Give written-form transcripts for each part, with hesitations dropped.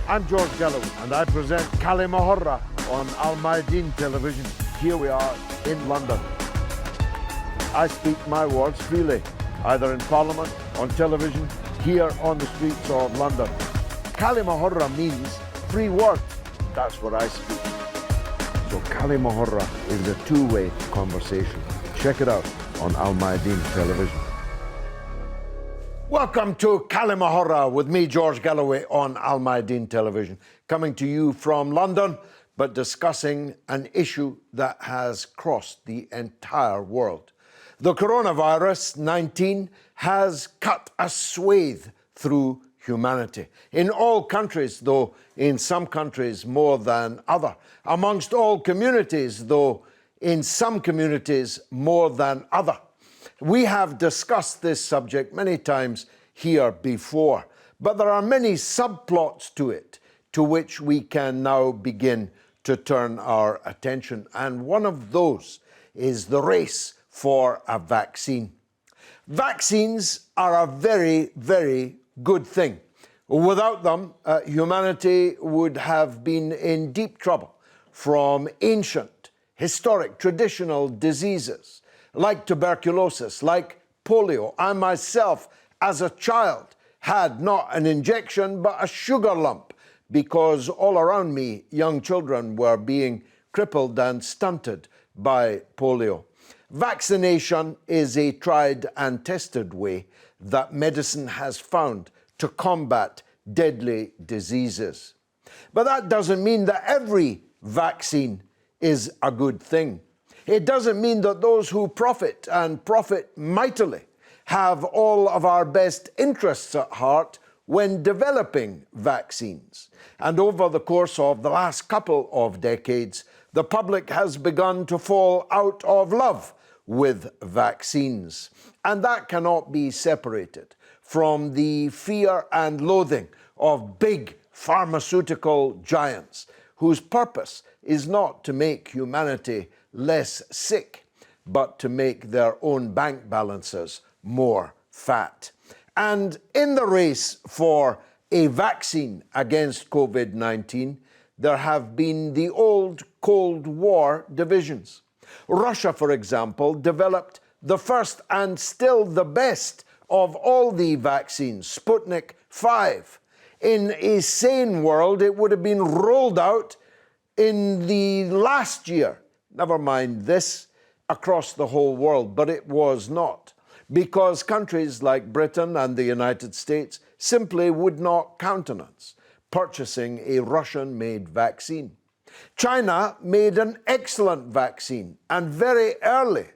I'm George Galloway and I present Kalima Horra on Mayadeen television. Here we are in London. I speak my words freely, either in Parliament, on television, here on the streets of London. Kalima Horra means free word. That's what I speak. So Kalima Horra is a two-way conversation. Check it out on Mayadeen television. Welcome to Kalima Horra with me, George Galloway, on Mayadeen television. Coming to you from London, but discussing an issue that has crossed the entire world. The coronavirus 19 has cut a swathe through humanity. In all countries, though, in some countries more than other. Amongst all communities, though, in some communities more than other. We have discussed this subject many times here before, but there are many subplots to it to which we can now begin to turn our attention. And one of those is the race for a vaccine. Vaccines are a very, very good thing. Without them, humanity would have been in deep trouble from ancient, historic, traditional diseases like tuberculosis, like polio. I myself, as a child, had not an injection but a sugar lump because all around me, young children were being crippled and stunted by polio. Vaccination is a tried and tested way that medicine has found to combat deadly diseases. But that doesn't mean that every vaccine is a good thing. It doesn't mean that those who profit, and profit mightily, have all of our best interests at heart when developing vaccines. And over the course of the last couple of decades, the public has begun to fall out of love with vaccines. And that cannot be separated from the fear and loathing of big pharmaceutical giants whose purpose is not to make humanity less sick, but to make their own bank balances more fat. And in the race for a vaccine against COVID-19, there have been the old Cold War divisions. Russia, for example, developed the first and still the best of all the vaccines, Sputnik 5. In a sane world, it would have been rolled out in the last year, never mind this, across the whole world, but it was not, because countries like Britain and the United States simply would not countenance purchasing a Russian-made vaccine. China made an excellent vaccine, and very early,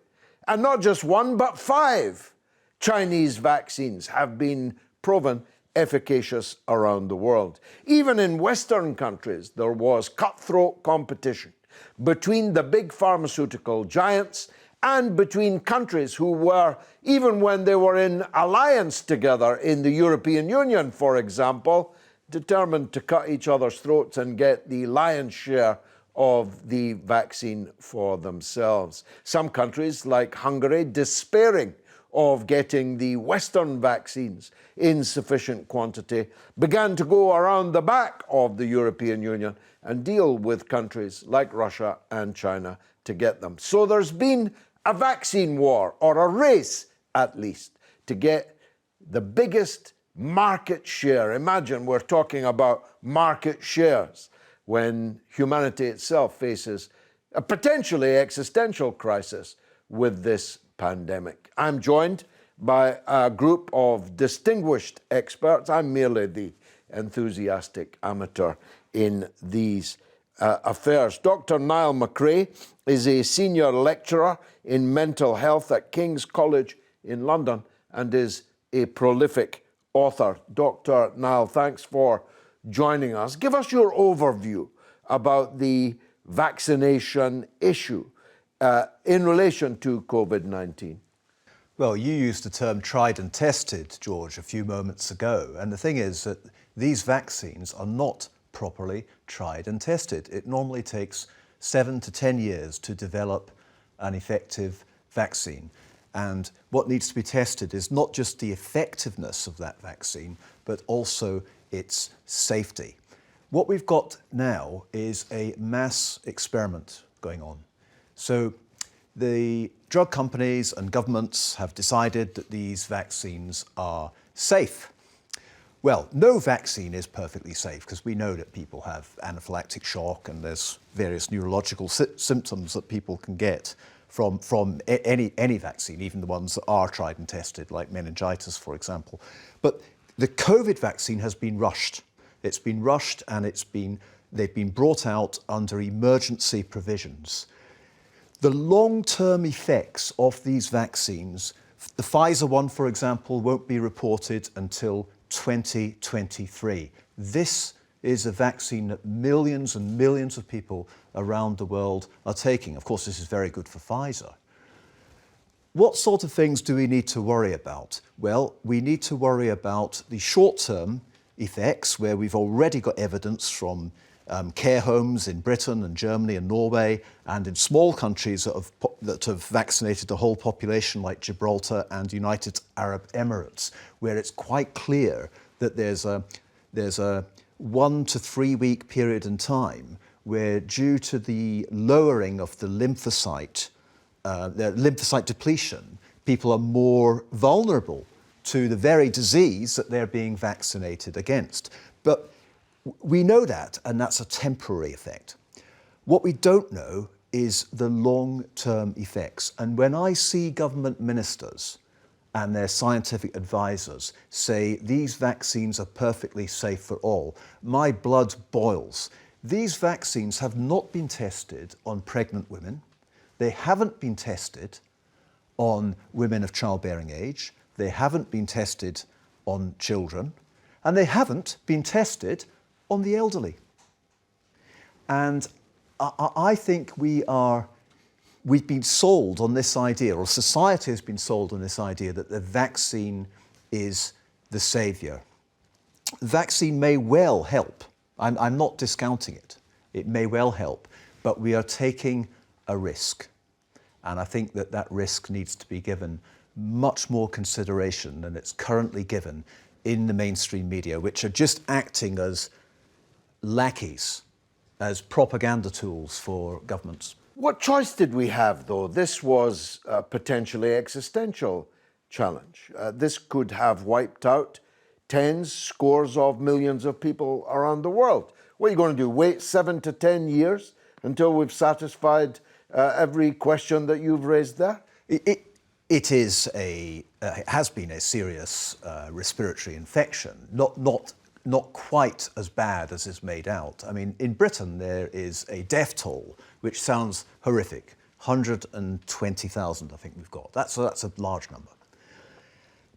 and not just one, but 5 Chinese vaccines have been proven efficacious around the world. Even in Western countries, there was cutthroat competition between the big pharmaceutical giants and between countries who were, even when they were in alliance together in the European Union, for example, determined to cut each other's throats and get the lion's share of the vaccine for themselves. Some countries, like Hungary, despairing of getting the Western vaccines in sufficient quantity, began to go around the back of the European Union and deal with countries like Russia and China to get them. So there's been a vaccine war, or a race at least, to get the biggest market share. Imagine we're talking about market shares when humanity itself faces a potentially existential crisis with this pandemic. I'm joined by a group of distinguished experts. I'm merely the enthusiastic amateur in these affairs. Dr. Niall McRae is a senior lecturer in mental health at King's College in London and is a prolific author. Dr. Niall, thanks for joining us. Give us your overview about the vaccination issue in relation to COVID-19. Well, you used the term tried and tested, George, a few moments ago. And the thing is that these vaccines are not properly tried and tested. It normally takes 7 to 10 years to develop an effective vaccine. And what needs to be tested is not just the effectiveness of that vaccine, but also its safety. What we've got now is a mass experiment going on. So the drug companies and governments have decided that these vaccines are safe. Well, no vaccine is perfectly safe because we know that people have anaphylactic shock and there's various neurological symptoms that people can get from any vaccine, even the ones that are tried and tested, like meningitis, for example. But the COVID vaccine has been rushed. It's been rushed and they've been brought out under emergency provisions. The long-term effects of these vaccines, the Pfizer one, for example, won't be reported until 2023. This is a vaccine that millions and millions of people around the world are taking. Of course, this is very good for Pfizer. What sort of things do we need to worry about? Well, we need to worry about the short-term effects, where we've already got evidence from care homes in Britain and Germany and Norway, and in small countries that have vaccinated the whole population, like Gibraltar and United Arab Emirates, where it's quite clear that there's a 1 to 3 week period in time where, due to the lowering of the lymphocyte depletion, people are more vulnerable to the very disease that they're being vaccinated against. But we know that, and that's a temporary effect. What we don't know is the long-term effects. And when I see government ministers and their scientific advisors say these vaccines are perfectly safe for all, my blood boils. These vaccines have not been tested on pregnant women. They haven't been tested on women of childbearing age. They haven't been tested on children. And they haven't been tested on the elderly. And I think we've been sold on this idea, or society has been sold on this idea, that the vaccine is the saviour. The vaccine may well help. I'm not discounting it. It may well help, but we are taking a risk. And I think that risk needs to be given much more consideration than it's currently given in the mainstream media, which are just acting as lackeys, as propaganda tools for governments. What choice did we have, though? This was a potentially existential challenge. This could have wiped out tens, scores of millions of people around the world. What are you going to do? Wait 7 to 10 years until we've satisfied every question that you've raised there? It has been a serious respiratory infection, not quite as bad as is made out. I mean, in Britain there is a death toll, which sounds horrific. 120,000, I think we've got. That's a large number.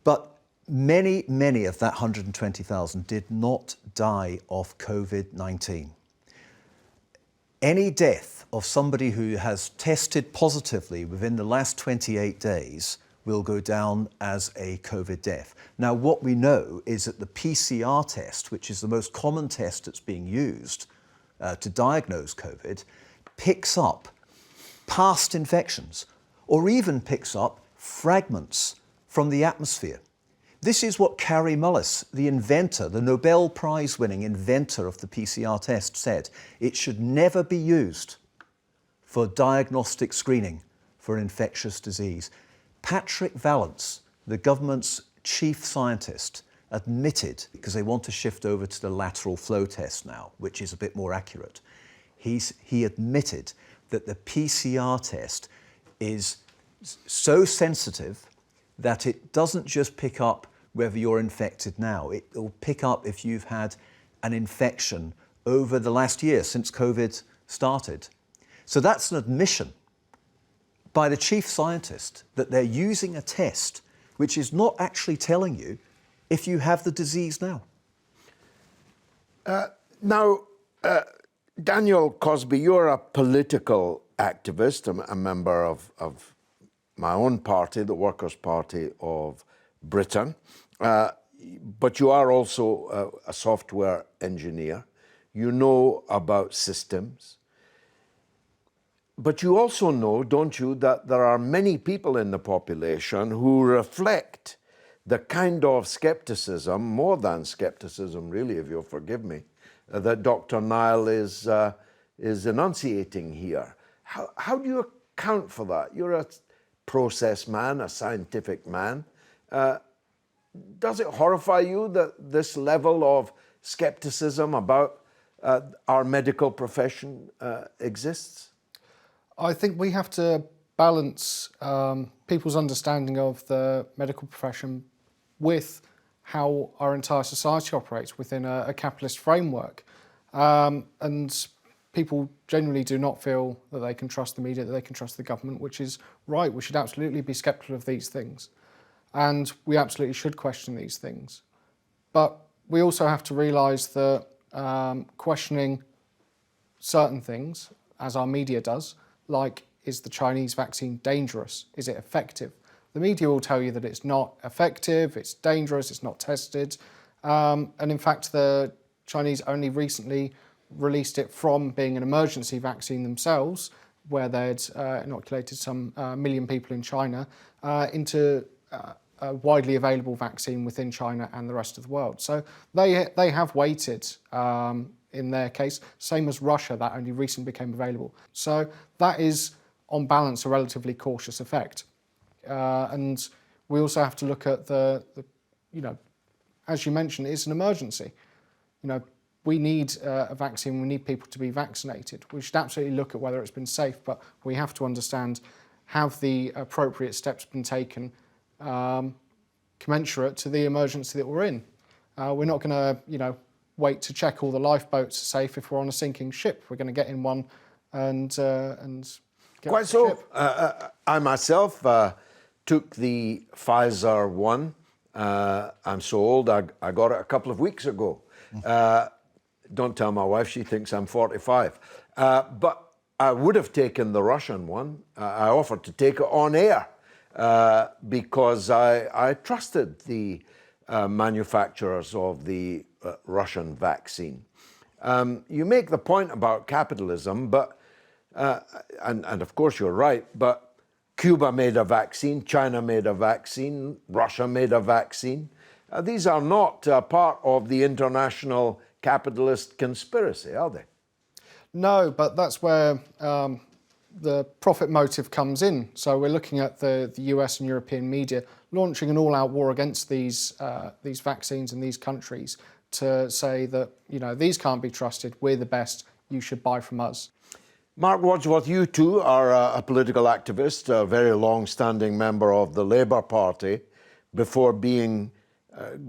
But many of that 120,000 did not die of COVID-19. Any death of somebody who has tested positively within the last 28 days will go down as a COVID death. Now, what we know is that the PCR test, which is the most common test that's being used to diagnose COVID, picks up past infections, or even picks up fragments from the atmosphere. This is what Kary Mullis, the inventor, the Nobel Prize-winning inventor of the PCR test, said. It should never be used for diagnostic screening for an infectious disease. Patrick Vallance, the government's chief scientist, admitted, because they want to shift over to the lateral flow test now, which is a bit more accurate, he admitted that the PCR test is so sensitive that it doesn't just pick up whether you're infected now. It will pick up if you've had an infection over the last year since COVID started. So that's an admission by the chief scientist that they're using a test which is not actually telling you if you have the disease now. Daniel Cosby, you're a political activist, a member of my own party, the Workers' Party of Britain, but you are also a software engineer. You know about systems. But you also know, don't you, that there are many people in the population who reflect the kind of skepticism, more than skepticism really, if you'll forgive me, that Dr. Nile is enunciating here. How do you account for that? You're a process man, a scientific man. Does it horrify you that this level of skepticism about our medical profession exists? I think we have to balance people's understanding of the medical profession with how our entire society operates within a capitalist framework. And people generally do not feel that they can trust the media, that they can trust the government, which is right. We should absolutely be sceptical of these things. And we absolutely should question these things. But we also have to realise that questioning certain things, as our media does, like, is the Chinese vaccine dangerous? Is it effective? The media will tell you that it's not effective, it's dangerous, it's not tested. And in fact, the Chinese only recently released it from being an emergency vaccine themselves, where they'd inoculated some million people in China, into a widely available vaccine within China and the rest of the world. So they have waited in their case, same as Russia, that only recently became available. So that is, on balance, a relatively cautious effect. And we also have to look at the as you mentioned, it's an emergency. We need a vaccine, we need people to be vaccinated. We should absolutely look at whether it's been safe, but we have to understand, have the appropriate steps been taken commensurate to the emergency that we're in. We're not going to, wait to check all the lifeboats are safe if we're on a sinking ship. We're going to get in one and get Quite off the so. ship. I myself took the Pfizer one. I'm so old, I got it a couple of weeks ago. Don't tell my wife, she thinks I'm 45. But I would have taken the Russian one. I offered to take it on air because I trusted the manufacturers of the Russian vaccine. You make the point about capitalism, but and of course you're right, but Cuba made a vaccine, China made a vaccine, Russia made a vaccine. These are not part of the international capitalist conspiracy, are they? No, but that's where the profit motive comes in. So we're looking at the US and European media launching an all-out war against these vaccines in these countries to say that, these can't be trusted, we're the best, you should buy from us. Mark Wadsworth, you too are a political activist, a very long-standing member of the Labour Party, before being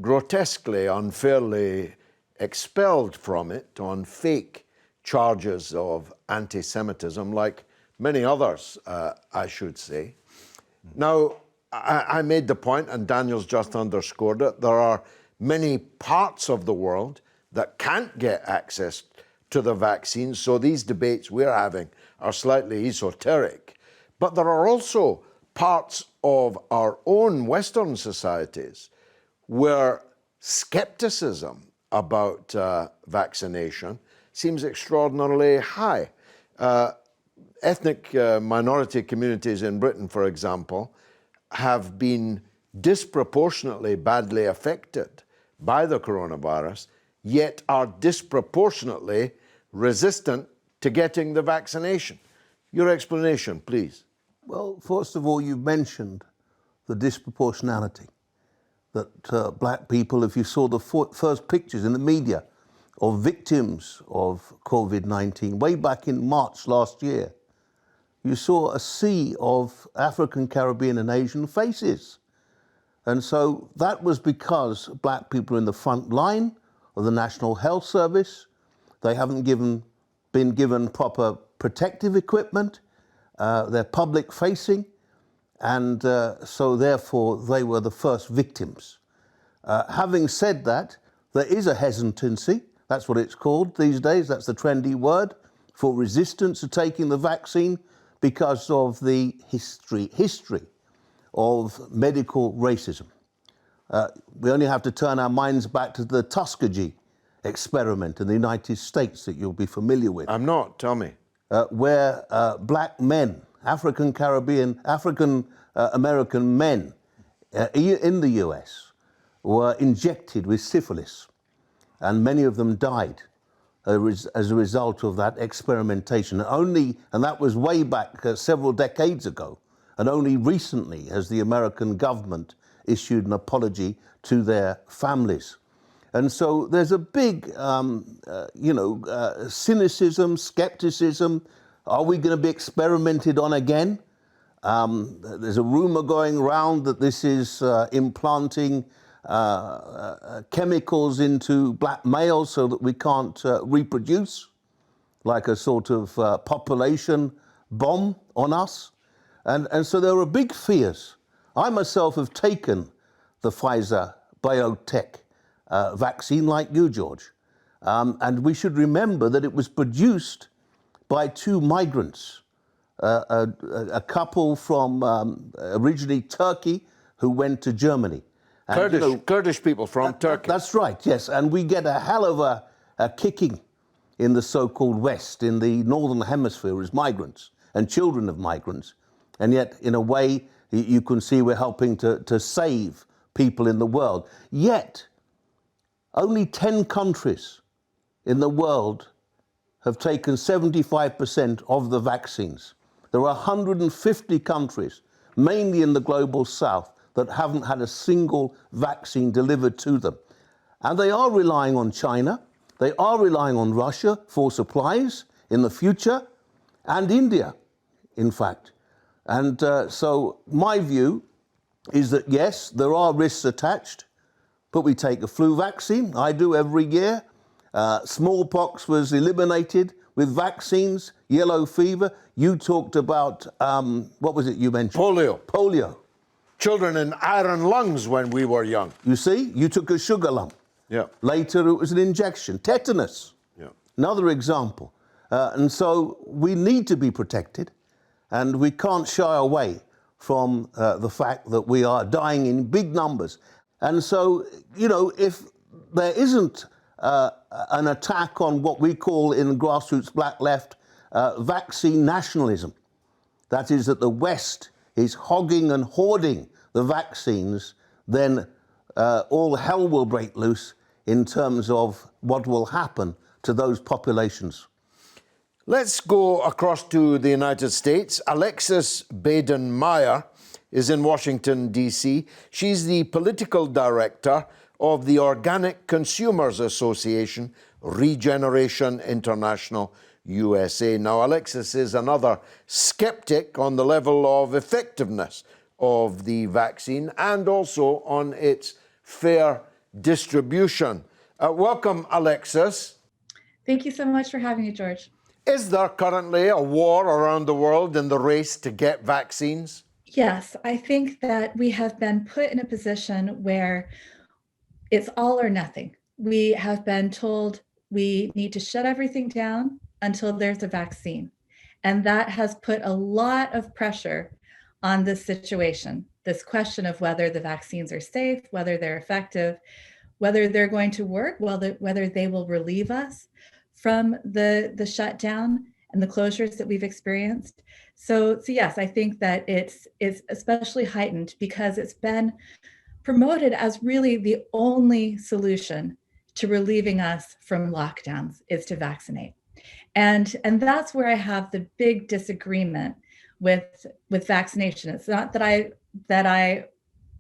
grotesquely, unfairly expelled from it on fake charges of anti-Semitism, like many others, I should say. Now, I made the point, and Daniel's just underscored it, there are many parts of the world that can't get access to the vaccines, so these debates we're having are slightly esoteric. But there are also parts of our own Western societies where skepticism about vaccination seems extraordinarily high. Ethnic minority communities in Britain, for example, have been disproportionately badly affected by the coronavirus, yet are disproportionately resistant to getting the vaccination. Your explanation, please. Well, first of all, you mentioned the disproportionality, that black people, if you saw the first pictures in the media of victims of COVID-19 way back in March last year, you saw a sea of African, Caribbean and Asian faces. And so that was because black people are in the front line of the National Health Service. They haven't been given proper protective equipment. They're public facing. And so therefore they were the first victims. Having said that, there is a hesitancy, that's what it's called these days, that's the trendy word, for resistance to taking the vaccine because of the history of medical racism. We only have to turn our minds back to the Tuskegee experiment in the United States that you'll be familiar with. I'm not, tell me. Where black men, African Caribbean, African American men in the US were injected with syphilis, and many of them died. as a result of that experimentation. And that was way back several decades ago. And only recently has the American government issued an apology to their families. And so there's a big, cynicism, skepticism. Are we going to be experimented on again? There's a rumor going around that this is implanting chemicals into black males so that we can't reproduce, like a sort of population bomb on us. And so there are big fears. I myself have taken the Pfizer BioNTech vaccine like you, George. And we should remember that it was produced by two migrants, a couple from originally Turkey who went to Germany. And, Kurdish people from Turkey. That's right, yes. And we get a hell of a kicking in the so-called West, in the Northern Hemisphere, as migrants and children of migrants. And yet, in a way, you can see we're helping to save people in the world. Yet, only 10 countries in the world have taken 75% of the vaccines. There are 150 countries, mainly in the global south, that haven't had a single vaccine delivered to them. And they are relying on China, they are relying on Russia for supplies in the future, and India, in fact. And so my view is that, yes, there are risks attached, but we take a flu vaccine. I do every year. Smallpox was eliminated with vaccines, yellow fever. You talked about, what was it you mentioned? Polio. Polio. Children in iron lungs when we were young. You see, you took a sugar lump. Yeah. Later it was an injection. Tetanus. Yeah. Another example. And so we need to be protected, and we can't shy away from the fact that we are dying in big numbers. And so, if there isn't an attack on what we call in the grassroots black left vaccine nationalism, that is that the West is hogging and hoarding the vaccines, then all hell will break loose in terms of what will happen to those populations. Let's go across to the United States. Alexis Baden-Meyer is in Washington, D.C. She's the political director of the Organic Consumers Association, Regeneration International USA. Now, Alexis is another skeptic on the level of effectiveness of the vaccine and also on its fair distribution. Welcome, Alexis. Thank you so much for having me, George. Is there currently a war around the world in the race to get vaccines? Yes, I think that we have been put in a position where it's all or nothing. We have been told we need to shut everything down until there's a vaccine. And that has put a lot of pressure on this situation, this question of whether the vaccines are safe, whether they're effective, whether they're going to work, whether they will relieve us from the shutdown and the closures that we've experienced. So yes, I think that it's especially heightened because it's been promoted as really the only solution to relieving us from lockdowns is to vaccinate. And that's where I have the big disagreement with vaccination. It's not that I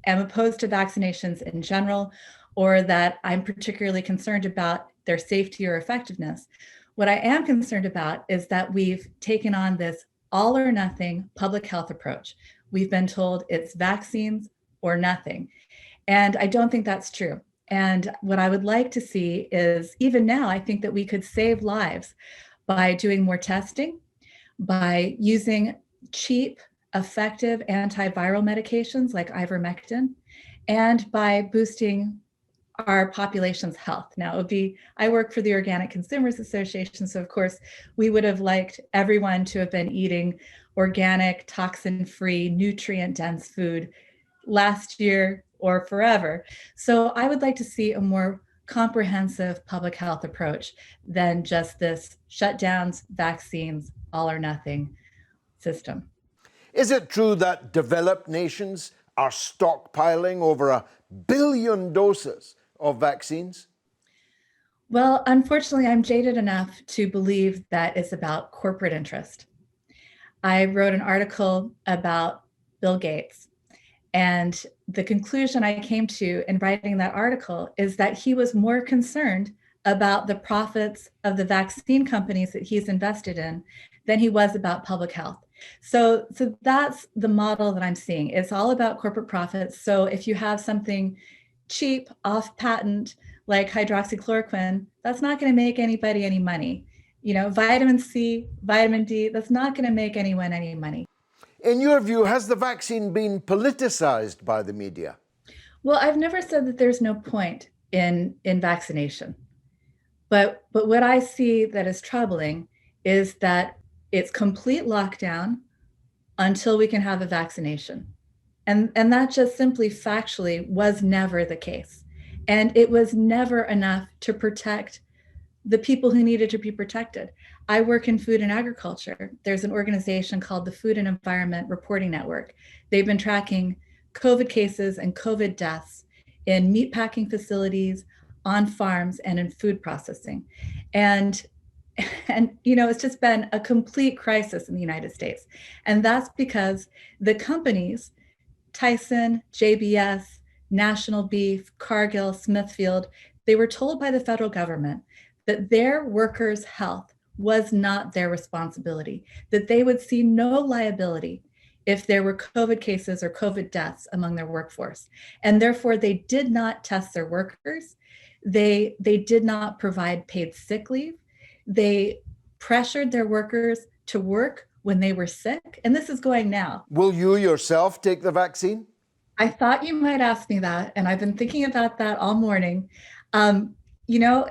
am opposed to vaccinations in general, or that I'm particularly concerned about their safety or effectiveness. What I am concerned about is that we've taken on this all or nothing public health approach. We've been told it's vaccines or nothing. And I don't think that's true. And what I would like to see is, even now, I think that we could save lives by doing more testing, by using cheap, effective antiviral medications like ivermectin, and by boosting our population's health. Now, I work for the Organic Consumers Association, so of course, we would have liked everyone to have been eating organic, toxin-free, nutrient-dense food last year or forever. So I would like to see a more comprehensive public health approach than just this shutdowns, vaccines, all or nothing system. Is it true that developed nations are stockpiling over 1 billion doses of vaccines? Well, unfortunately, I'm jaded enough to believe that it's about corporate interest. I wrote an article about Bill Gates, and the conclusion I came to in writing that article is that he was more concerned about the profits of the vaccine companies that he's invested in than he was about public health. So that's the model that I'm seeing. It's all about corporate profits. So if you have something cheap, off patent, like hydroxychloroquine, that's not going to make anybody any money. You know, vitamin C, vitamin D, that's not going to make anyone any money. In your view, has the vaccine been politicized by the media? Well, I've never said that there's no point in vaccination. But what I see that is troubling is that it's complete lockdown until we can have a vaccination. And that just simply factually was never the case. And it was never enough to protect the people who needed to be protected. I work in food and agriculture. There's an organization called the Food and Environment Reporting Network. They've been tracking COVID cases and COVID deaths in meatpacking facilities, on farms, and in food processing. And you know, it's just been a complete crisis in the United States. And that's because the companies, Tyson, JBS, National Beef, Cargill, Smithfield, they were told by the federal government that their workers' health was not their responsibility, that they would see no liability if there were COVID cases or COVID deaths among their workforce. And therefore, they did not test their workers. They did not provide paid sick leave. They pressured their workers to work when they were sick. And this is going now. Will you yourself take the vaccine? I thought you might ask me that, and I've been thinking about that all morning. You know,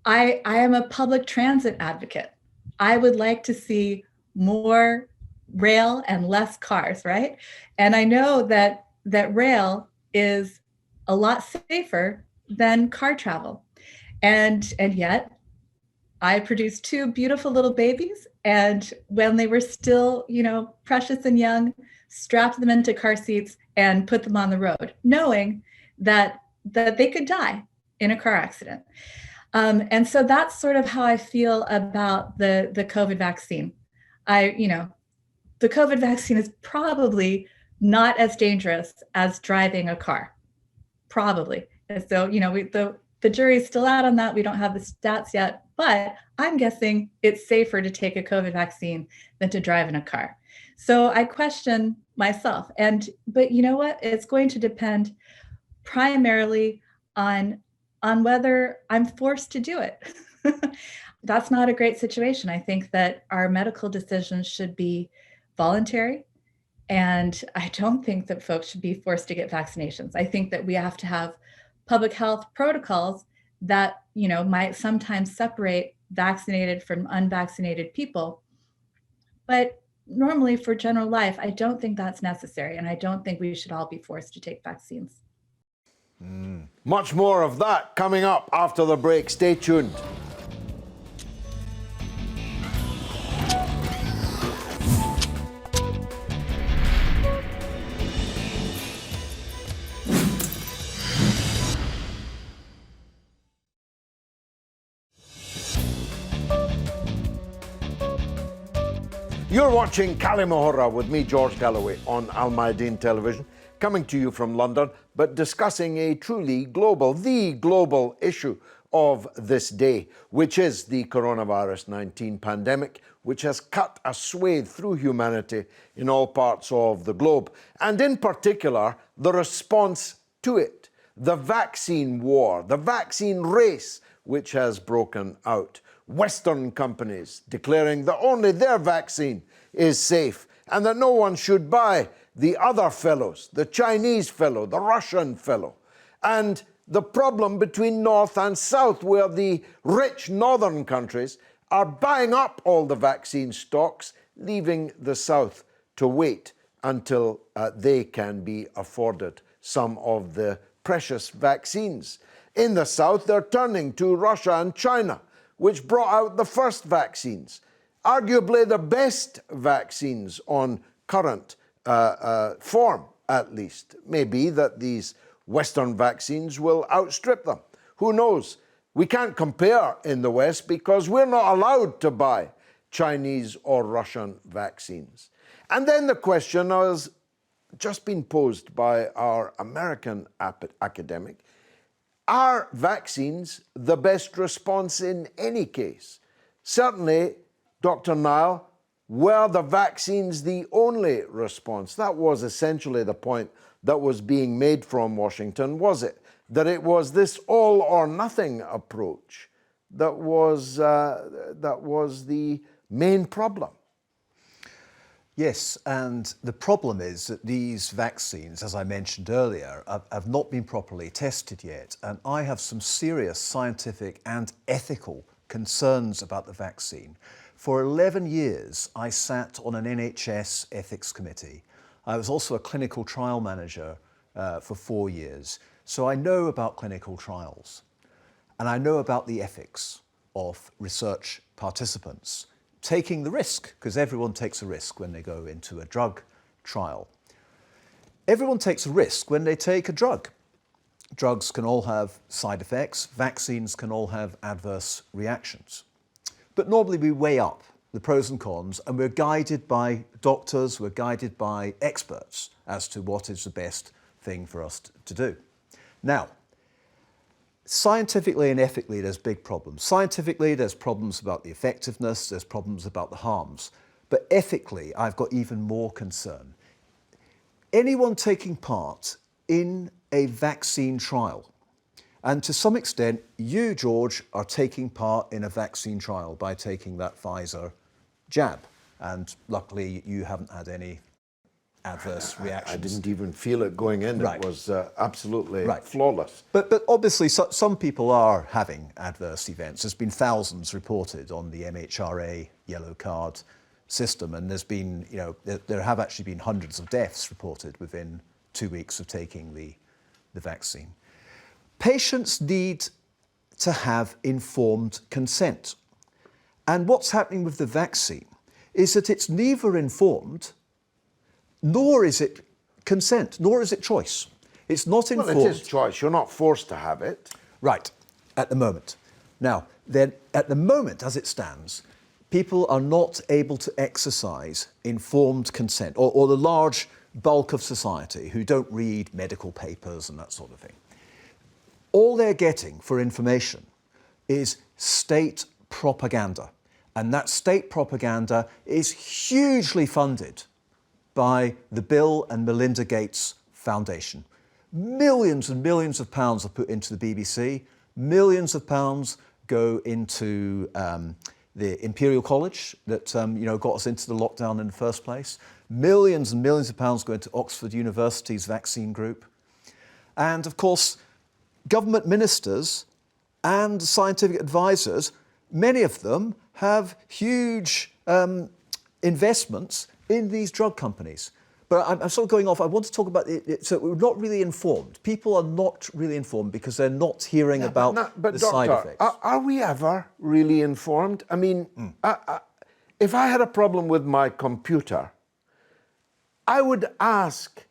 I am a public transit advocate. I would like to see more rail and less cars, right? And I know that rail is a lot safer than car travel. And yet I produced two beautiful little babies, and when they were still, you know, precious and young, strapped them into car seats and put them on the road, knowing that they could die in a car accident. And so that's sort of how I feel about the COVID vaccine. The COVID vaccine is probably not as dangerous as driving a car, probably. And so, you know, the jury's still out on that. We don't have the stats yet, but I'm guessing it's safer to take a COVID vaccine than to drive in a car. So I question myself. But you know what? It's going to depend primarily on whether I'm forced to do it. That's not a great situation. I think that our medical decisions should be voluntary. And I don't think that folks should be forced to get vaccinations. I think that we have to have public health protocols that, you know, might sometimes separate vaccinated from unvaccinated people. But normally for general life, I don't think that's necessary. And I don't think we should all be forced to take vaccines. Much more of that coming up after the break. Stay tuned. You're watching Kalima Horra with me, George Galloway, on Mayadeen Television, coming to you from London, but discussing a truly global, the global issue of this day, which is the coronavirus 19 pandemic, which has cut a swathe through humanity in all parts of the globe, and in particular, the response to it, the vaccine war, the vaccine race, which has broken out. Western companies declaring that only their vaccine is safe and that no one should buy the other fellows, the Chinese fellow, the Russian fellow. And the problem between North and South, where the rich northern countries are buying up all the vaccine stocks, leaving the South to wait until they can be afforded some of the precious vaccines. In the South, they're turning to Russia and China, which brought out the first vaccines, arguably the best vaccines on current form, at least. Maybe that these Western vaccines will outstrip them. Who knows? We can't compare in the West because we're not allowed to buy Chinese or Russian vaccines. And then the question has just been posed by our American academic. Are vaccines the best response in any case? Certainly, Dr. Nile, were the vaccines the only response? That was essentially the point that was being made from Washington, was it? That it was this all or nothing approach that was the main problem. Yes, and the problem is that these vaccines, as I mentioned earlier, have not been properly tested yet. And I have some serious scientific and ethical concerns about the vaccine. For 11 years, I sat on an NHS ethics committee. I was also a clinical trial manager for 4 years. So I know about clinical trials, and I know about the ethics of research participants taking the risk, because everyone takes a risk when they go into a drug trial. Everyone takes a risk when they take a drug. Drugs can all have side effects. Vaccines can all have adverse reactions. But normally we weigh up the pros and cons, and we're guided by doctors, we're guided by experts as to what is the best thing for us to do. Now, scientifically and ethically, there's big problems. Scientifically, there's problems about the effectiveness, there's problems about the harms. But ethically, I've got even more concern. Anyone taking part in a vaccine trial, and to some extent, you, George, are taking part in a vaccine trial by taking that Pfizer jab. And luckily, you haven't had any adverse reactions. I didn't even feel it going in. Right. It was absolutely Right. flawless. But obviously, some people are having adverse events. There's been thousands reported on the MHRA yellow card system, and there's been, there have actually been hundreds of deaths reported within 2 weeks of taking the vaccine. Patients need to have informed consent. And what's happening with the vaccine is that it's neither informed, nor is it consent, nor is it choice. It's not informed. Well, it is choice. You're not forced to have it. Right, at the moment. Now, then, at the moment, as it stands, people are not able to exercise informed consent, or the large bulk of society who don't read medical papers and that sort of thing. All they're getting for information is state propaganda. And that state propaganda is hugely funded by the Bill and Melinda Gates Foundation. Millions and millions of pounds are put into the BBC. Millions of pounds go into the Imperial College that got us into the lockdown in the first place. Millions and millions of pounds go into Oxford University's vaccine group. And of course, government ministers and scientific advisors, many of them have huge investments in these drug companies. But I'm sort of going off. I want to talk about it. So we're not really informed. People are not really informed because they're not hearing about but the doctor, side effects. Are we ever really informed? I mean, if I had a problem with my computer, I would ask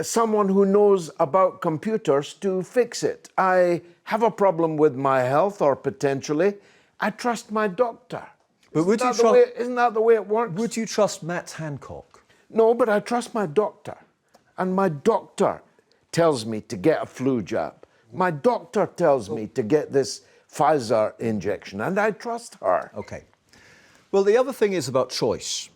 someone who knows about computers to fix it. I have a problem with my health, or potentially, I trust my doctor. But Isn't that the way it works? Would you trust Matt Hancock? No, but I trust my doctor. And my doctor tells me to get a flu jab. My doctor tells me to get this Pfizer injection, and I trust her. Okay. Well, the other thing is about choice.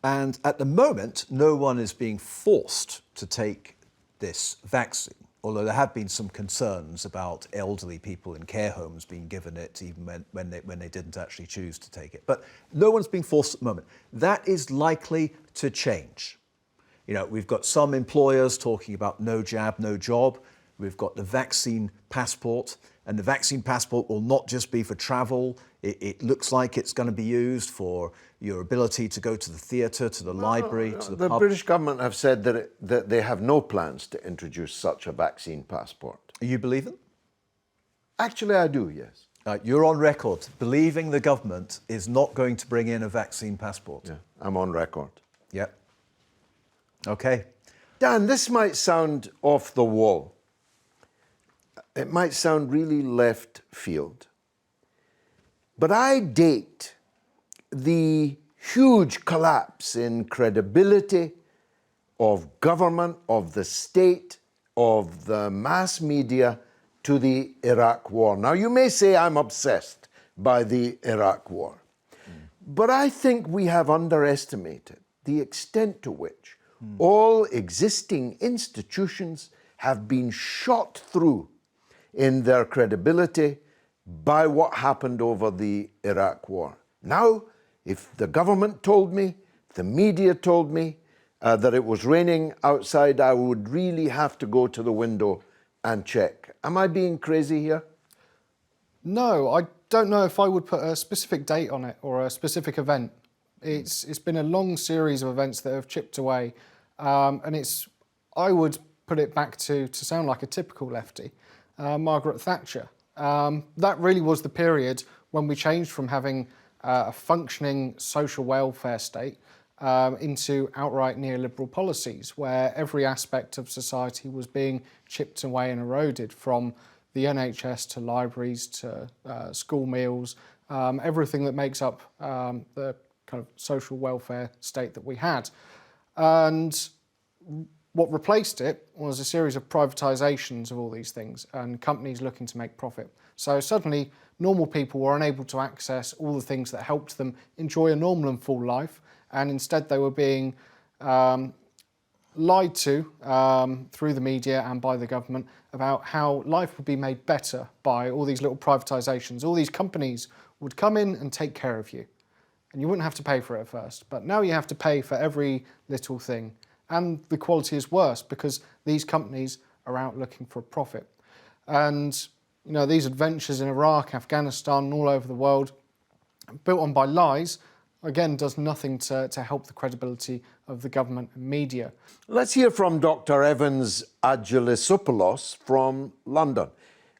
And at the moment, no one is being forced to take this vaccine, although there have been some concerns about elderly people in care homes being given it even when they didn't actually choose to take it. But no one's being forced at the moment. That is likely to change. We've got some employers talking about no jab, no job. We've got the vaccine passport, and the vaccine passport will not just be for travel. It looks like it's going to be used for your ability to go to the theatre, to the library, to the pub. The British government have said that they have no plans to introduce such a vaccine passport. You believe them? Actually, I do, yes. You're on record believing the government is not going to bring in a vaccine passport. Yeah, I'm on record. Yep. Okay. Dan, this might sound off the wall, it might sound really left field, but I date the huge collapse in credibility of government, of the state, of the mass media to the Iraq war. Now, you may say I'm obsessed by the Iraq war, but I think we have underestimated the extent to which all existing institutions have been shot through in their credibility by what happened over the Iraq war. Now, if the government told me, the media told me that it was raining outside, I would really have to go to the window and check. Am I being crazy here? No, I don't know if I would put a specific date on it or a specific event. It's been a long series of events that have chipped away, and I would put it back to sound like a typical lefty, Margaret Thatcher. That really was the period when we changed from having a functioning social welfare state into outright neoliberal policies, where every aspect of society was being chipped away and eroded, from the NHS to libraries to school meals, everything that makes up the kind of social welfare state that we had. And what replaced it was a series of privatisations of all these things and companies looking to make profit. So suddenly, normal people were unable to access all the things that helped them enjoy a normal and full life, and instead they were being lied to through the media and by the government about how life would be made better by all these little privatisations. All these companies would come in and take care of you, and you wouldn't have to pay for it at first. But now you have to pay for every little thing, and the quality is worse because these companies are out looking for a profit. And you know, these adventures in Iraq, Afghanistan, and all over the world, built on by lies, again, does nothing to help the credibility of the government and media. Let's hear from Dr. Evans Agilisopoulos from London.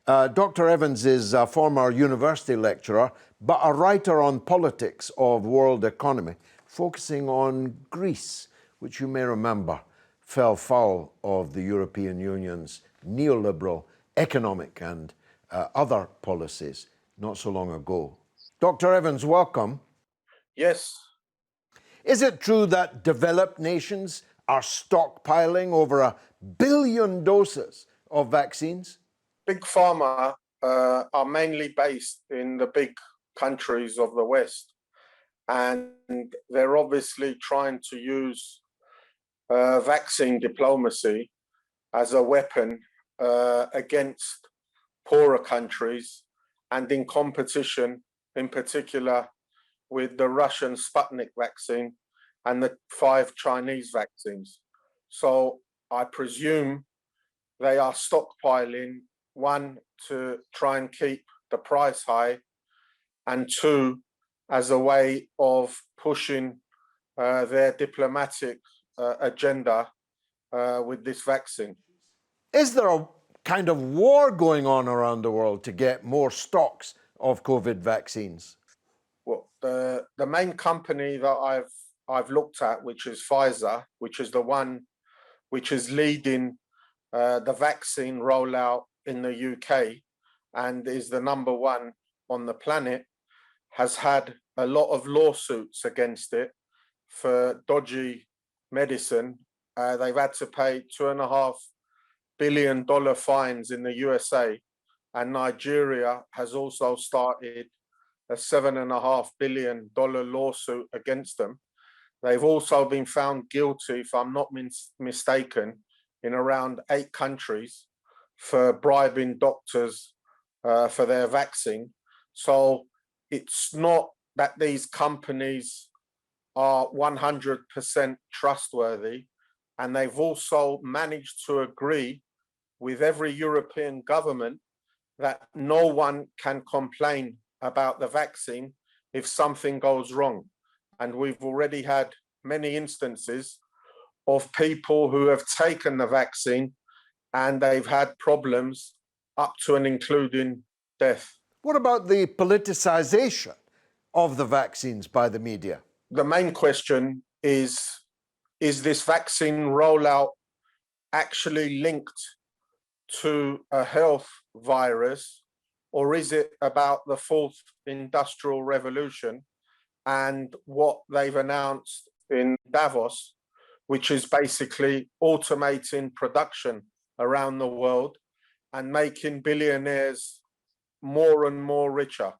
Dr. Evans is a former university lecturer, but a writer on politics of world economy, focusing on Greece, which you may remember fell foul of the European Union's neoliberal economic and other policies not so long ago. Dr. Evans, welcome. Yes. Is it true that developed nations are stockpiling over 1 billion doses of vaccines? Big Pharma are mainly based in the big countries of the West, and they're obviously trying to use vaccine diplomacy as a weapon against poorer countries and in competition, in particular, with the Russian Sputnik vaccine and the 5 Chinese vaccines. So I presume they are stockpiling, one, to try and keep the price high, and two, as a way of pushing their diplomatic agenda with this vaccine. Is there a kind of war going on around the world to get more stocks of COVID vaccines? Well, the main company that I've looked at, which is Pfizer, which is the one which is leading the vaccine rollout in the UK and is the number one on the planet, has had a lot of lawsuits against it for dodgy medicine. They've had to pay $2.5 billion fines in the USA, and Nigeria has also started a $7.5 billion lawsuit against them. They've also been found guilty, if I'm not mistaken, in around 8 countries for bribing doctors for their vaccine. So it's not that these companies are 100% trustworthy, and they've also managed to agree with every European government that no one can complain about the vaccine if something goes wrong. And we've already had many instances of people who have taken the vaccine and they've had problems up to and including death. What about the politicization of the vaccines by the media? The main question is this vaccine rollout actually linked to a health virus, or is it about the fourth industrial revolution and what they've announced in Davos, which is basically automating production around the world and making billionaires more and more richer?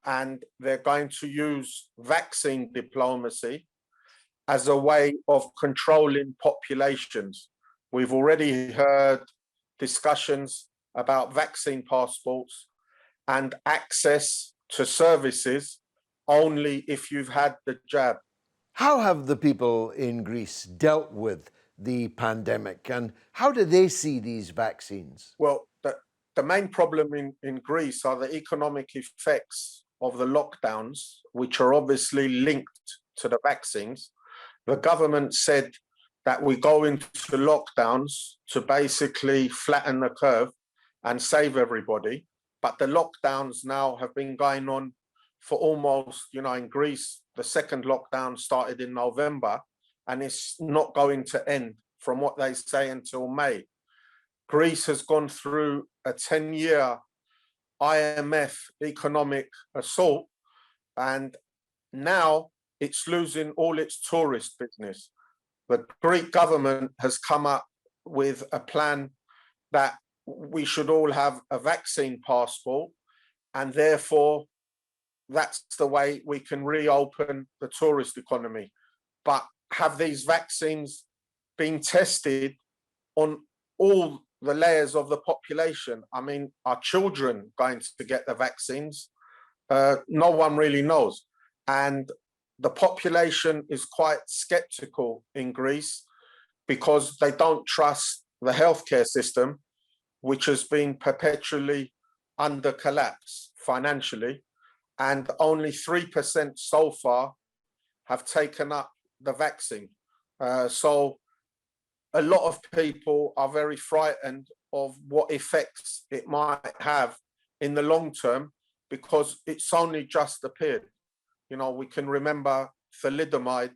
And they're going to use vaccine diplomacy as a way of controlling populations. We've already heard discussions about vaccine passports and access to services only if you've had the jab. How have the people in Greece dealt with the pandemic, and how do they see these vaccines? Well, the main problem in Greece are the economic effects of the lockdowns, which are obviously linked to the vaccines. The government said that we go into lockdowns to basically flatten the curve and save everybody. But the lockdowns now have been going on for almost, in Greece, the second lockdown started in November, and it's not going to end, from what they say, until May. Greece has gone through a 10-year IMF economic assault, and now it's losing all its tourist business. The Greek government has come up with a plan that we should all have a vaccine passport, and therefore that's the way we can reopen the tourist economy. But have these vaccines been tested on all the layers of the population? I mean, are children going to get the vaccines? No one really knows. And the population is quite skeptical in Greece because they don't trust the healthcare system, which has been perpetually under collapse financially. And only 3% so far have taken up the vaccine. So a lot of people are very frightened of what effects it might have in the long term, because it's only just appeared. We can remember thalidomide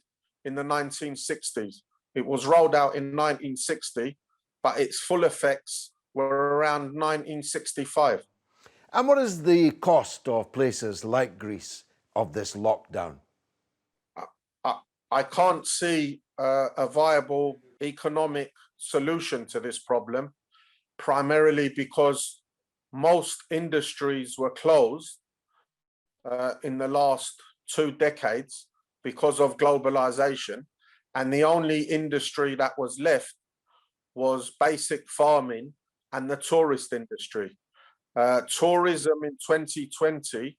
in the 1960s. It was rolled out in 1960, but its full effects were around 1965. And what is the cost of places like Greece of this lockdown? I can't see a viable economic solution to this problem, primarily because most industries were closed in the last 2 decades because of globalization. And the only industry that was left was basic farming and the tourist industry. Tourism in 2020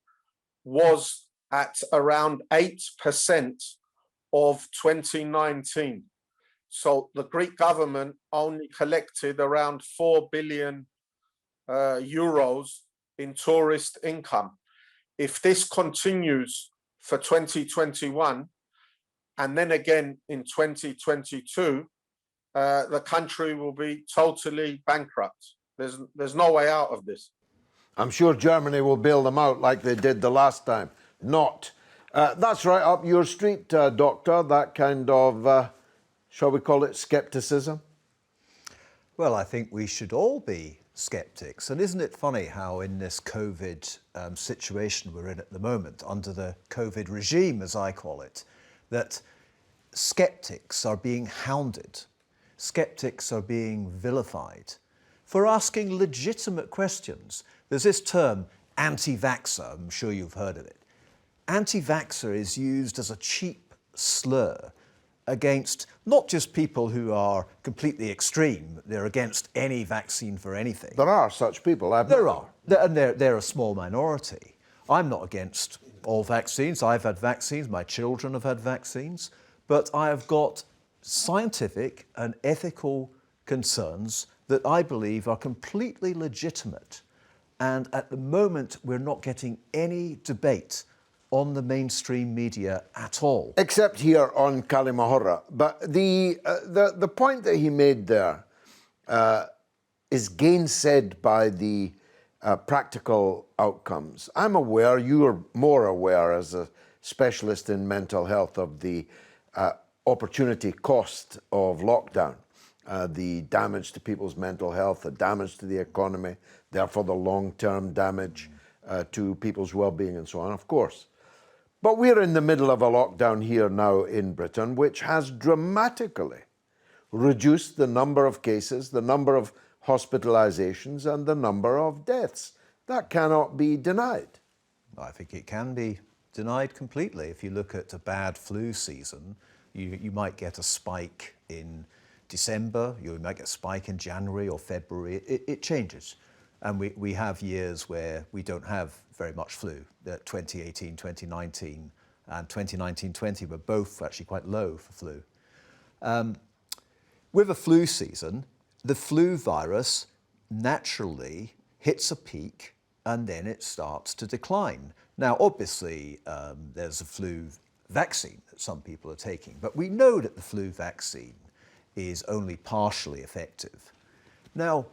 was at around 8% of 2019. So the Greek government only collected around 4 billion euros in tourist income. If this continues for 2021, and then again in 2022, the country will be totally bankrupt. There's no way out of this. I'm sure Germany will bail them out like they did the last time. Not. That's right up your street, Doctor, that kind of, shall we call it, skepticism? Well, I think we should all be skeptics. And isn't it funny how in this COVID situation we're in at the moment, under the COVID regime, as I call it, that skeptics are being hounded, skeptics are being vilified for asking legitimate questions. There's this term, anti-vaxxer, I'm sure you've heard of it. Anti-vaxxer is used as a cheap slur against not just people who are completely extreme, they're against any vaccine for anything. There are such people. There are, and they're a small minority. I'm not against all vaccines. I've had vaccines, my children have had vaccines, but I have got scientific and ethical concerns that I believe are completely legitimate. And at the moment, we're not getting any debate on the mainstream media at all. Except here on Kalima Horra. But the point that he made there is gainsaid by the practical outcomes. I'm aware, you're more aware as a specialist in mental health, of the opportunity cost of lockdown. the damage to people's mental health, the damage to the economy, therefore the long-term damage to people's well-being and so on, of course. But we're in the middle of a lockdown here now in Britain, which has dramatically reduced the number of cases, the number of hospitalizations, and the number of deaths. That cannot be denied. I think it can be denied completely. If you look at a bad flu season, you might get a spike in December, you might get a spike in January or February. It changes. And we have years where we don't have very much flu. 2018, 2019, and 2019-20 were both actually quite low for flu. With a flu season, the flu virus naturally hits a peak and then it starts to decline. Now, obviously, there's a flu vaccine that some people are taking, but we know that the flu vaccine is only partially effective. Now,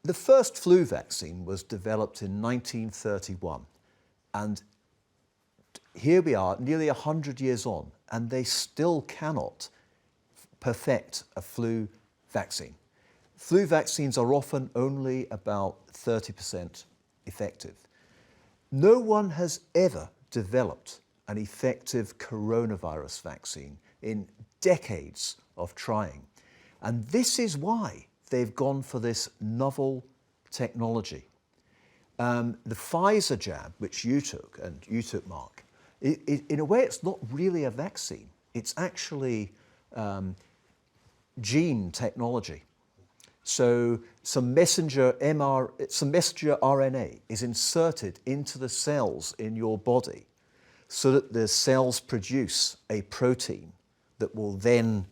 the first flu vaccine was developed in 1931, and here we are, nearly 100 years on, and they still cannot perfect a flu vaccine. Flu vaccines are often only about 30% effective. No one has ever developed an effective coronavirus vaccine in decades of trying. And this is why they've gone for this novel technology. The Pfizer jab, which you took, and you took, Mark, in a way it's not really a vaccine. It's actually gene technology. So some messenger RNA is inserted into the cells in your body so that the cells produce a protein that will then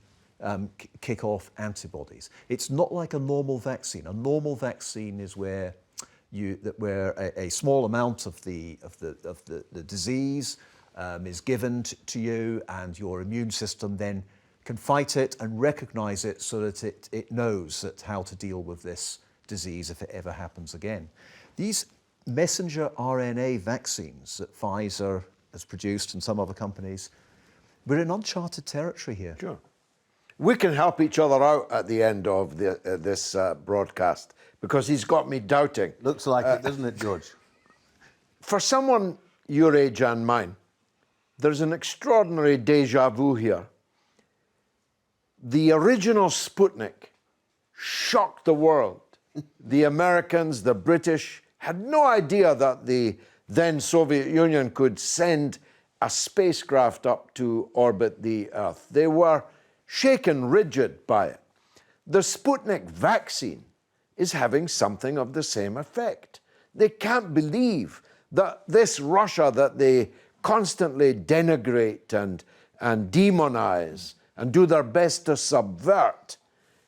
kick off antibodies. It's not like a normal vaccine. A normal vaccine is where a small amount of the disease is given to you, and your immune system then can fight it and recognize it so that it knows how to deal with this disease if it ever happens again. These messenger RNA vaccines that Pfizer has produced and some other companies, we're in uncharted territory here. Sure. We can help each other out at the end of this broadcast, because he's got me doubting. Looks like it, doesn't it, George? For someone your age and mine, there's an extraordinary déjà vu here. The original Sputnik shocked the world. The Americans, the British, had no idea that the then Soviet Union could send a spacecraft up to orbit the Earth. They were shaken rigid by it. The Sputnik vaccine is having something of the same effect. They can't believe that this Russia that they constantly denigrate and demonize and do their best to subvert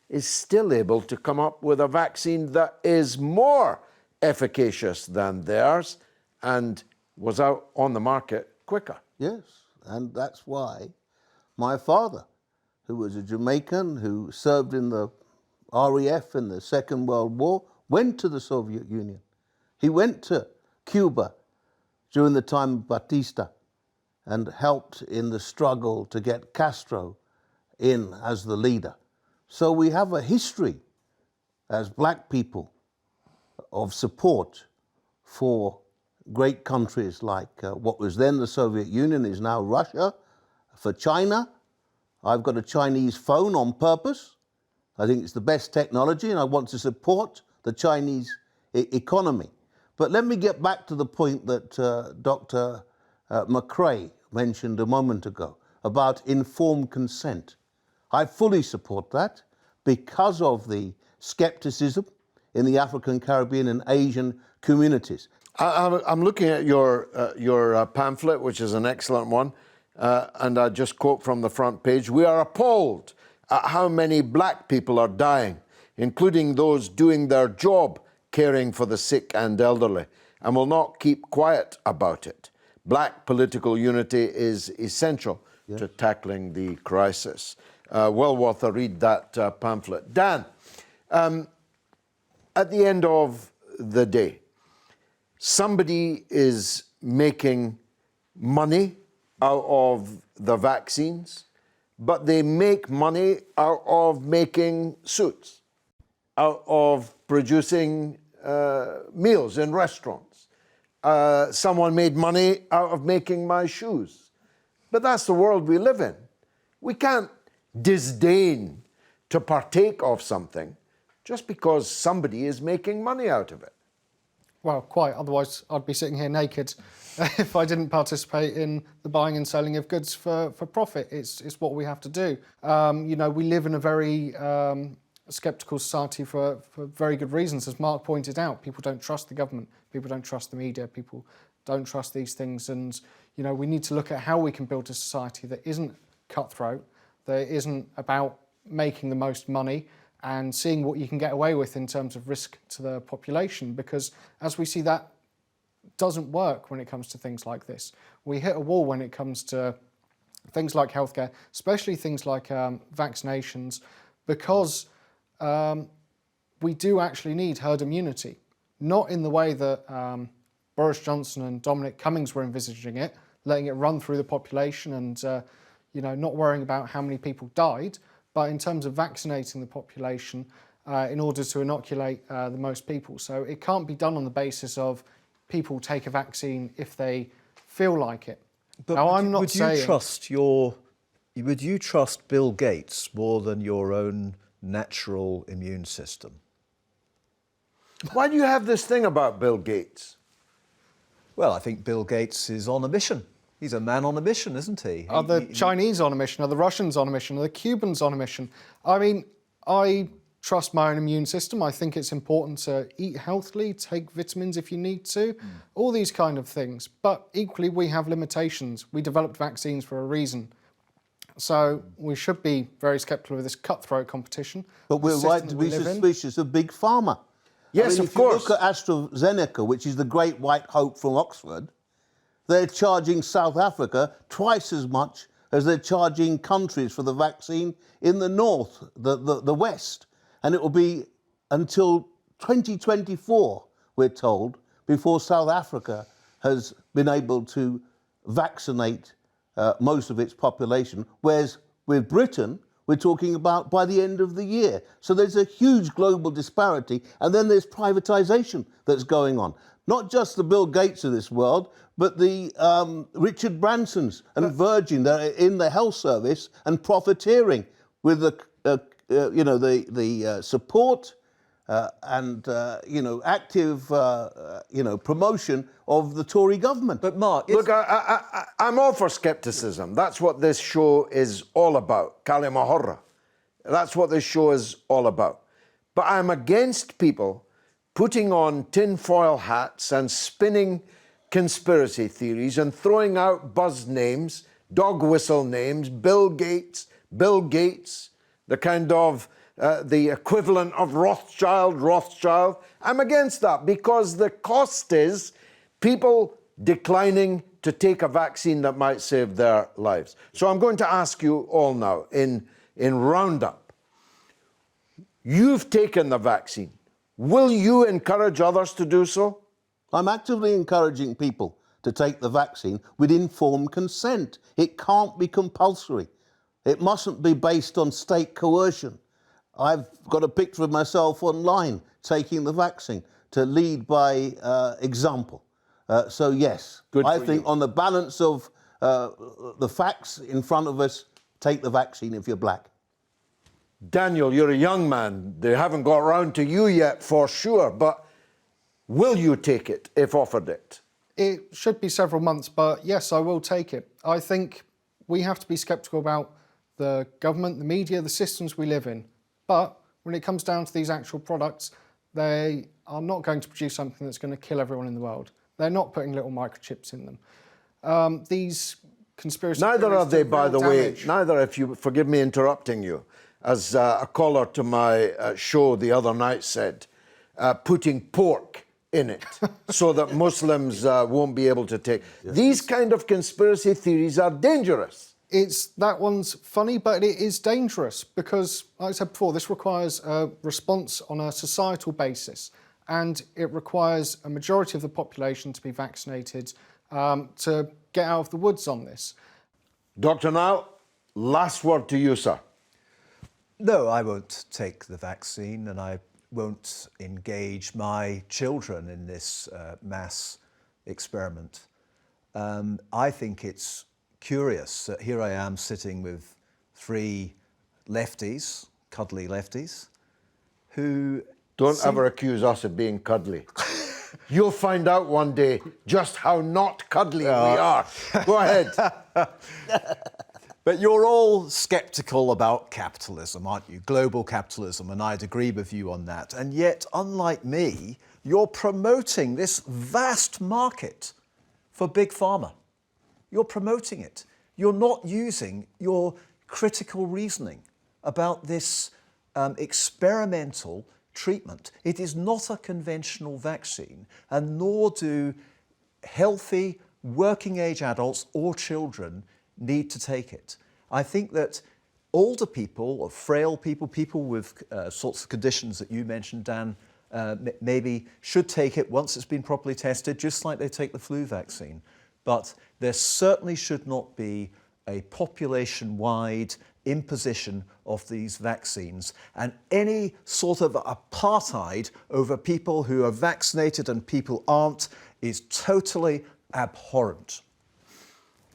is still able to come up with a vaccine that is more efficacious than theirs and was out on the market quicker. Yes, and that's why my father, who was a Jamaican who served in the RAF in the Second World War, went to the Soviet Union. He went to Cuba during the time of Batista and helped in the struggle to get Castro in as the leader. So we have a history as black people of support for great countries like what was then the Soviet Union is now Russia, for China. I've got a Chinese phone on purpose. I think it's the best technology and I want to support the Chinese economy. But let me get back to the point that Dr. McRae mentioned a moment ago about informed consent. I fully support that because of the skepticism in the African, Caribbean and Asian communities. I'm looking at your pamphlet, which is an excellent one, and I just quote from the front page: "We are appalled at how many black people are dying, including those doing their job caring for the sick and elderly, and will not keep quiet about it. Black political unity is essential to tackling the crisis." Well worth a read, that pamphlet. Dan, at the end of the day, somebody is making money out of the vaccines. but they make money out of making suits, out of producing meals in restaurants. Someone made money out of making my shoes. But that's the world we live in. We can't disdain to partake of something just because somebody is making money out of it. Well, quite. Otherwise, I'd be sitting here naked if I didn't participate in the buying and selling of goods for profit. It's what we have to do. You know, we live in a very sceptical society for very good reasons. As Mark pointed out, people don't trust the government, people don't trust the media, people don't trust these things. And, you know, we need to look at how we can build a society that isn't cutthroat, that isn't about making the most money and seeing what you can get away with in terms of risk to the population, because as we see, that doesn't work when it comes to things like this. We hit a wall when it comes to things like healthcare, especially things like vaccinations, because we do actually need herd immunity, not in the way that Boris Johnson and Dominic Cummings were envisaging it, letting it run through the population and you know, not worrying about how many people died, but in terms of vaccinating the population in order to inoculate the most people. So it can't be done on the basis of people take a vaccine if they feel like it. But now, would you trust Bill Gates more than your own natural immune system? Why do you have this thing about Bill Gates? Well, I think Bill Gates is on a mission. He's a man on a mission, isn't he? Are the Chinese on a mission? Are the Russians on a mission? Are the Cubans on a mission? I mean, I trust my own immune system. I think it's important to eat healthily, take vitamins if you need to, all these kind of things. But equally, we have limitations. We developed vaccines for a reason. So we should be very sceptical of this cutthroat competition. But we're right to be suspicious of Big Pharma. Yes, of course. If you look at AstraZeneca, which is the great white hope from Oxford, they're charging South Africa twice as much as they're charging countries for the vaccine in the north, the west. And it will be until 2024, we're told, before South Africa has been able to vaccinate most of its population, whereas with Britain, we're talking about by the end of the year. So there's a huge global disparity, and then there's privatization that's going on. Not just the Bill Gates of this world, but the Richard Bransons and Virgin that are in the health service and profiteering with the support and active promotion of the Tory government. But Mark, look, I'm all for scepticism. That's what this show is all about. Kalima Horra. That's what this show is all about. But I'm against people putting on tinfoil hats and spinning conspiracy theories and throwing out buzz names, dog whistle names, Bill Gates, the kind of the equivalent of Rothschild. I'm against that because the cost is people declining to take a vaccine that might save their lives. So I'm going to ask you all now in roundup. You've taken the vaccine. Will you encourage others to do so? I'm actively encouraging people to take the vaccine with informed consent. It can't be compulsory. It mustn't be based on state coercion. I've got a picture of myself online taking the vaccine to lead by example. So yes, I think on the balance of the facts in front of us, take the vaccine if you're black. Daniel, you're a young man. They haven't got around to you yet for sure, but will you take it if offered it? It should be several months, but yes, I will take it. I think we have to be sceptical about the government, the media, the systems we live in. But when it comes down to these actual products, they are not going to produce something that's going to kill everyone in the world. They're not putting little microchips in them. These conspiracy theories Neither are they, do by real the way, damage. neither, if you forgive me interrupting you, as a caller to my show the other night said, putting pork in it so that Muslims won't be able to take. Yes. These kind of conspiracy theories are dangerous. That one's funny, but it is dangerous because, like I said before, this requires a response on a societal basis, and it requires a majority of the population to be vaccinated to get out of the woods on this. Dr. Nile? Last word to you, sir. No, I won't take the vaccine, and I won't engage my children in this mass experiment. I think it's curious that here I am sitting with three lefties, cuddly lefties, who Don't ever accuse us of being cuddly. You'll find out one day just how not cuddly we are. Go ahead. But you're all skeptical about capitalism, aren't you? Global capitalism, and I'd agree with you on that. And yet, unlike me, you're promoting this vast market for Big Pharma. You're promoting it. You're not using your critical reasoning about this experimental treatment. It is not a conventional vaccine, and nor do healthy working age adults or children need to take it. I think that older people or frail people, people with sorts of conditions that you mentioned, Dan, maybe should take it once it's been properly tested, just like they take the flu vaccine. But there certainly should not be a population-wide imposition of these vaccines, and any sort of apartheid over people who are vaccinated and people aren't is totally abhorrent.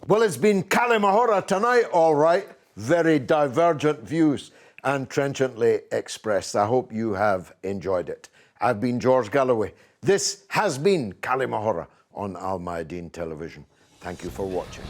Well, it's been Kalima Horra tonight, all right. Very divergent views and trenchantly expressed. I hope you have enjoyed it. I've been George Galloway. This has been Kalima Horra on Mayadeen Television. Thank you for watching.